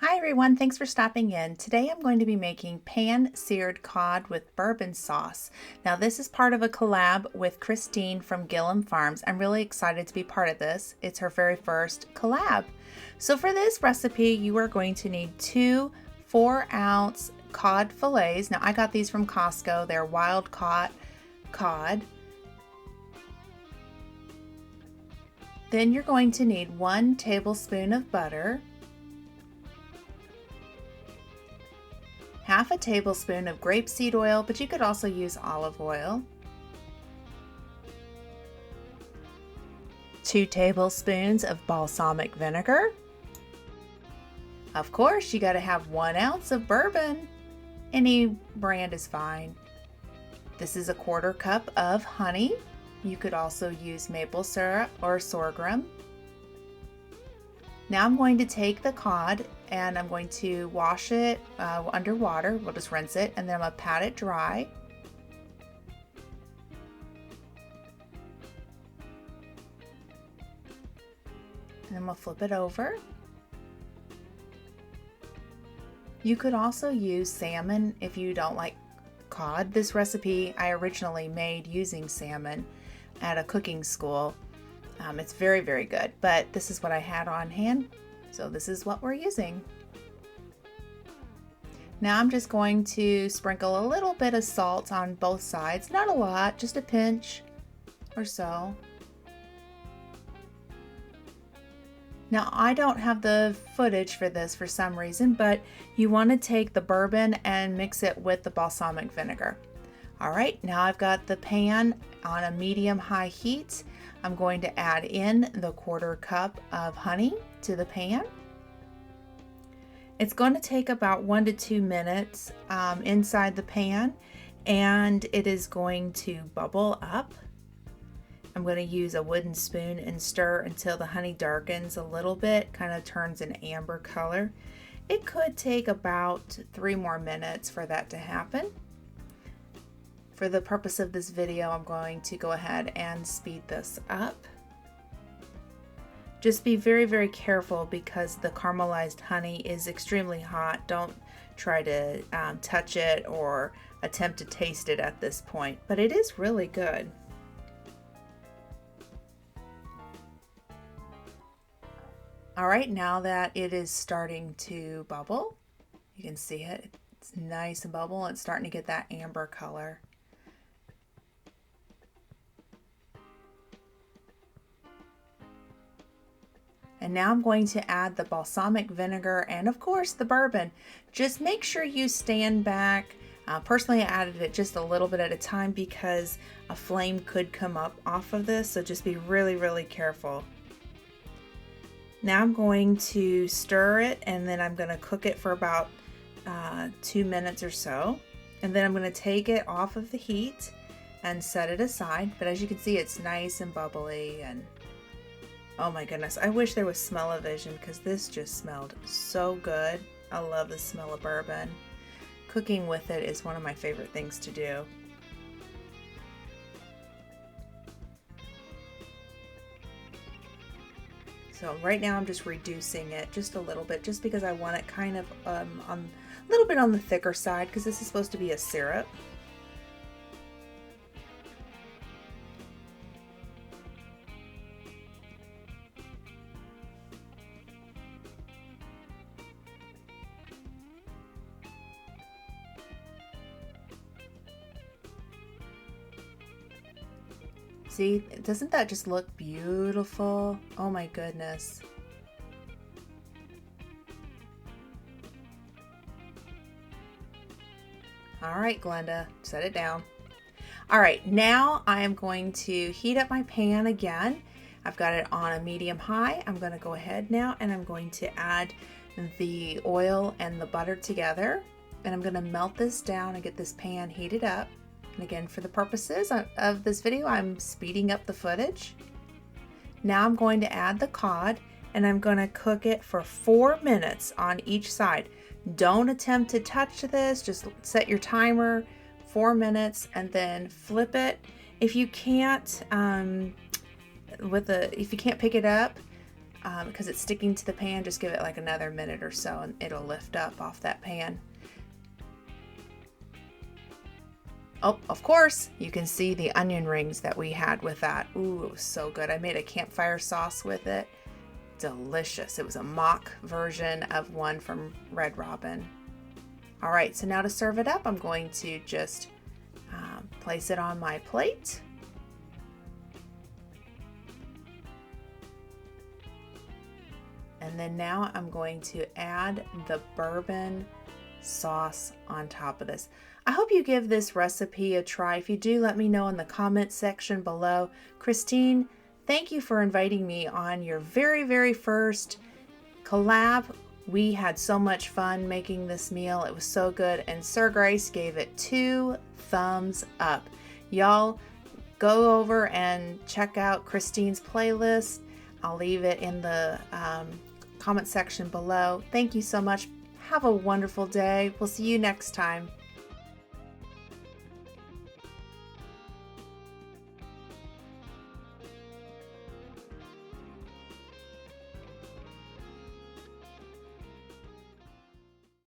Hi everyone, thanks for stopping in. Today I'm going to be making pan-seared cod with bourbon sauce. Now this is part of a collab with Christine from GilliamFarms. I'm really excited to be part of this. It's her very first collab. So for this recipe you are going to need two 4-ounce cod fillets. Now I got these from Costco. They're wild caught cod. Then you're going to need 1 tablespoon of butter, half a tablespoon of grapeseed oil, but you could also use olive oil, 2 tablespoons of balsamic vinegar. Of course, you got to have 1 ounce of bourbon. Any brand is fine. This is a 1/4 cup of honey. You could also use maple syrup or sorghum. Now I'm going to take the cod and I'm going to wash it under water. We'll just rinse it and then I'm going to pat it dry. And then we'll flip it over. You could also use salmon if you don't like cod. This recipe I originally made using salmon at a cooking school. It's very, very good, but this is what I had on hand, so this is what we're using. Now I'm just going to sprinkle a little bit of salt on both sides, not a lot, just a pinch or so. Now I don't have the footage for this for some reason, but you want to take the bourbon and mix it with the balsamic vinegar. All right, now I've got the pan on a medium-high heat. I'm going to add in the 1/4 cup of honey to the pan. It's going to take about 1 to 2 minutes inside the pan, and it is going to bubble up. I'm going to use a wooden spoon and stir until the honey darkens a little bit, kind of turns an amber color. It could take about 3 more minutes for that to happen. For the purpose of this video, I'm going to go ahead and speed this up. Just be very, very careful because the caramelized honey is extremely hot. Don't try to touch it or attempt to taste it at this point, but it is really good. All right, now that it is starting to bubble, you can see it. It's nice and bubble. It's starting to get that amber color. And now I'm going to add the balsamic vinegar and of course the bourbon. Just make sure you stand back. Personally, I added it just a little bit at a time because a flame could come up off of this, so just be really, really careful. Now I'm going to stir it and then I'm going to cook it for about 2 minutes or so. And then I'm going to take it off of the heat and set it aside. But as you can see, it's nice and bubbly, and oh my goodness, I wish there was smell-o-vision because this just smelled so good. I love the smell of bourbon. Cooking with it is one of my favorite things to do. So right now I'm just reducing it just a little bit, just because I want it kind of a little bit on the thicker side because this is supposed to be a syrup. See, doesn't that just look beautiful? Oh my goodness. All right, Glenda, set it down. All right, now I am going to heat up my pan again. I've got it on a medium high. I'm going to go ahead now and I'm going to add the oil and the butter together. And I'm going to melt this down and get this pan heated up. And again, for the purposes of this video, I'm speeding up the footage. Now I'm going to add the cod and I'm going to cook it for 4 minutes on each side. Don't attempt to touch this, just set your timer, 4 minutes, and then flip it. If you can't, if you can't pick it up, because it's sticking to the pan, just give it like another minute or so and it'll lift up off that pan. Oh, of course, you can see the onion rings that we had with that. Ooh, it was so good. I made a campfire sauce with it. Delicious. It was a mock version of one from Red Robin. All right, so now to serve it up, I'm going to just place it on my plate. And then now I'm going to add the bourbon sauce on top of this. I hope you give this recipe a try. If you do, let me know in the comment section below. Christine, thank you for inviting me on your very, very first collab. We had so much fun making this meal. It was so good. And Sir Grace gave it 2 thumbs up. Y'all go over and check out Christine's playlist. I'll leave it in the comment section below. Thank you so much. Have a wonderful day. We'll see you next time.